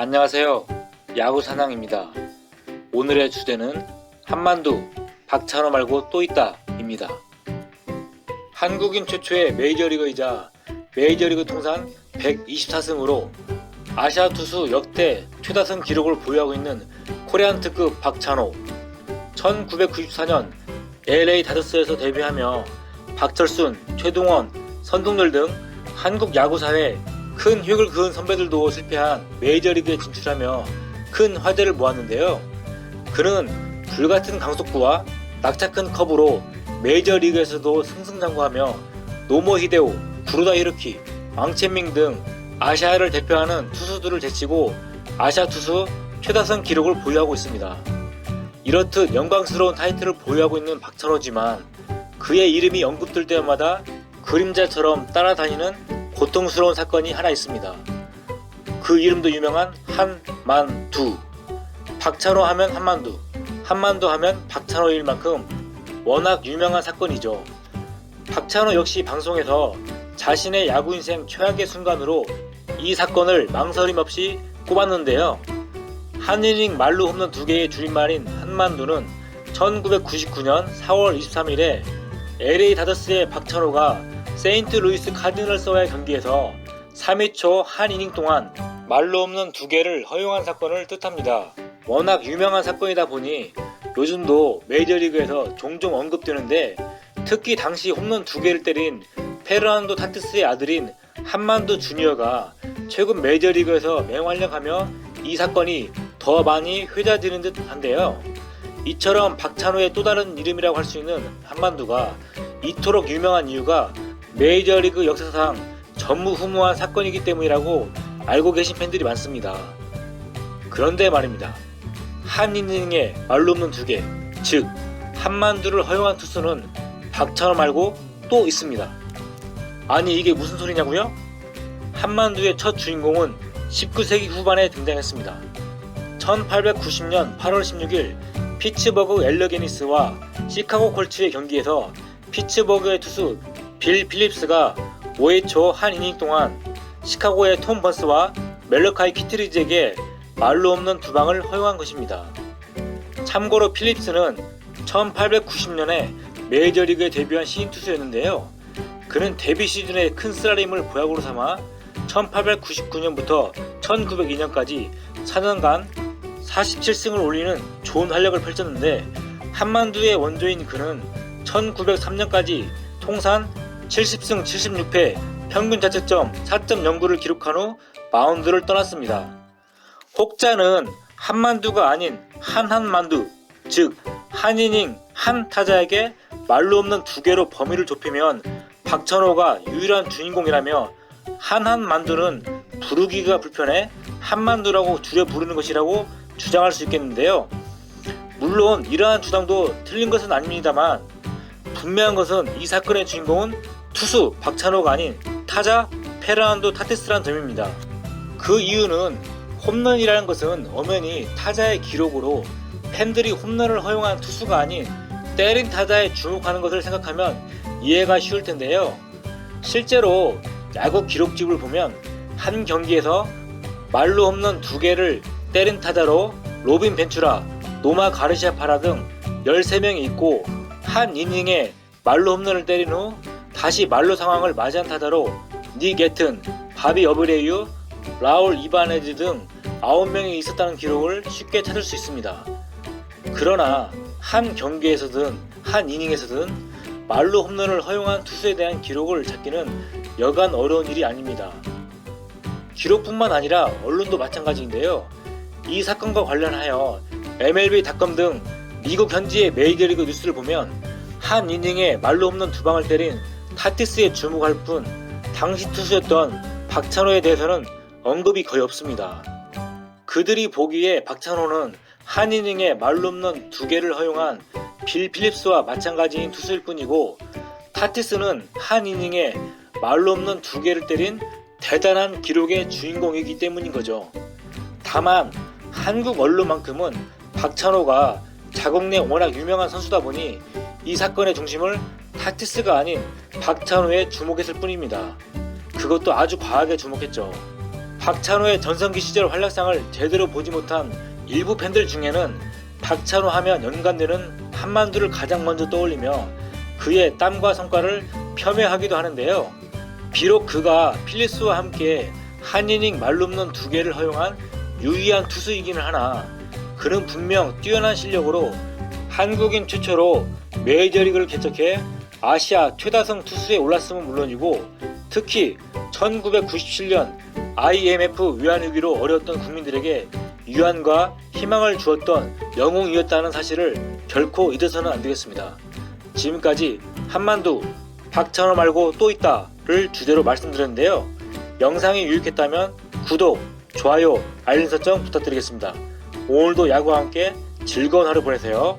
안녕하세요. 야구 사냥입니다. 오늘의 주제는 한만두, 박찬호 말고 또 있다 입니다. 한국인 최초의 메이저리거이자 메이저리그 통산 124승으로 아시아 투수 역대 최다승 기록을 보유하고 있는 코리안 특급 박찬호. 1994년 LA 다저스에서 데뷔하며 박철순, 최동원, 선동열 등 한국 야구사에 큰 획을 그은 선배들도 실패한 메이저리그에 진출하며 큰 화제를 모았는데요. 그는 불같은 강속구와 낙차 큰 커브로 메이저리그에서도 승승장구하며 노모 히데오, 구로다 히로키, 왕첸밍 등 아시아를 대표하는 투수들을 제치고 아시아 투수 최다승 기록을 보유하고 있습니다. 이렇듯 영광스러운 타이틀을 보유하고 있는 박찬호지만 그의 이름이 언급될 때마다 그림자처럼 따라다니는 고통스러운 사건이 하나 있습니다. 그 이름도 유명한 한만두. 박찬호 하면 한만두, 한만두 하면 박찬호일 만큼 워낙 유명한 사건이죠. 박찬호 역시 방송에서 자신의 야구 인생 최악의 순간으로 이 사건을 망설임 없이 꼽았는데요. 한 이닝 말루 홈런 2개의 줄임말인 한만두는 1999년 4월 23일에 LA 다저스의 박찬호가 세인트루이스 카디널스와의 경기에서 3회 초 한 이닝 동안 말루 홈런 2개를 허용한 사건을 뜻합니다. 워낙 유명한 사건이다 보니 요즘도 메이저리그에서 종종 언급되는데 특히 당시 홈런 2개를 때린 페르난도 타티스의 아들인 한만두 주니어가 최근 메이저리그에서 맹활약하며 이 사건이 더 많이 회자되는 듯 한데요. 이처럼 박찬호의 또 다른 이름이라고 할 수 있는 한만두가 이토록 유명한 이유가 메이저리그 역사상 전무후무한 사건이기 때문이라고 알고 계신 팬들이 많습니다. 그런데 말입니다. 한 이닝에 말루 홈런 2개, 즉 한만두를 허용한 투수는 박찬호 말고 또 있습니다. 아니 이게 무슨 소리냐고요? 한만두의 첫 주인공은 19세기 후반에 등장했습니다. 1890년 8월 16일 피츠버그 엘러게니스와 시카고 콜츠의 경기에서 피츠버그의 투수 빌 필립스가 5회 초 한 이닝 동안 시카고의 톰 번스와 멜러카이 키트리지에게 말루 홈런 2방을 허용한 것입니다. 참고로 필립스는 1890년에 메이저리그에 데뷔한 신인 투수였는데요. 그는 데뷔 시즌에 큰 쓰라림을 보약으로 삼아 1899년부터 1902년까지 4년간 47승을 올리는 좋은 활약을 펼쳤는데 한만두의 원조인 그는 1903년까지 통산 70승 76패 평균 자책점 4.09를 기록한 후 마운드를 떠났습니다. 혹자는 한만두가 아닌 한한만두, 즉 한 이닝 한 타자에게 말루 홈런 2개로 범위를 좁히면 박찬호가 유일한 주인공이라며 한한만두는 부르기가 불편해 한만두라고 줄여 부르는 것이라고 주장할 수 있겠는데요. 물론 이러한 주장도 틀린 것은 아닙니다만 분명한 것은 이 사건의 주인공은 투수 박찬호가 아닌 타자 페르난도 타티스라는 점입니다. 그 이유는 홈런이라는 것은 엄연히 타자의 기록으로 팬들이 홈런을 허용한 투수가 아닌 때린 타자에 주목하는 것을 생각하면 이해가 쉬울 텐데요. 실제로 야구 기록집을 보면 한 경기에서 말루 홈런 2개를 때린 타자로 로빈 벤츄라, 노마 가르시아 파라 등 13명이 있고 한 이닝에 말루 홈런을 때린 후 다시 말루 상황을 맞이한 타자로 닉 애튼, 바비 어브레이유, 라울 이바네즈 등 9명이 있었다는 기록을 쉽게 찾을 수 있습니다. 그러나 한 경기에서든 한 이닝에서든 말루 홈런을 허용한 투수에 대한 기록을 찾기는 여간 어려운 일이 아닙니다. 기록뿐만 아니라 언론도 마찬가지인데요. 이 사건과 관련하여 MLB.com 등 미국 현지의 메이저리그 뉴스를 보면 한 이닝에 말루 홈런 2방을 때린 타티스에 주목할 뿐 당시 투수였던 박찬호에 대해서는 언급이 거의 없습니다. 그들이 보기에 박찬호는 한 이닝에 말루 홈런 2개를 허용한 빌 필립스와 마찬가지인 투수일 뿐이고 타티스는 한 이닝에 말루 홈런 2개를 때린 대단한 기록의 주인공이기 때문인 거죠. 다만 한국 언론만큼은 박찬호가 자국 내 워낙 유명한 선수다 보니 이 사건의 중심을 타티스가 아닌 박찬호에 주목했을 뿐입니다. 그것도 아주 과하게 주목했죠. 박찬호의 전성기 시절 활약상을 제대로 보지 못한 일부 팬들 중에는 박찬호 하면 연관되는 한만두를 가장 먼저 떠올리며 그의 땀과 성과를 폄훼하기도 하는데요. 비록 그가 필립스와 함께 한 이닝 말룸런 2개를 허용한 유의한 투수이기는 하나 그는 분명 뛰어난 실력으로 한국인 최초로 메이저리그를 개척해 아시아 최다성 투수에 올랐음은 물론이고 특히 1997년 IMF 외환위기로 어려웠던 국민들에게 위안과 희망을 주었던 영웅이었다는 사실을 결코 잊어서는 안 되겠습니다. 지금까지 한만두, 박찬호 말고 또 있다를 주제로 말씀드렸는데요. 영상이 유익했다면 구독, 좋아요, 알림 설정 부탁드리겠습니다. 오늘도 야구와 함께 즐거운 하루 보내세요.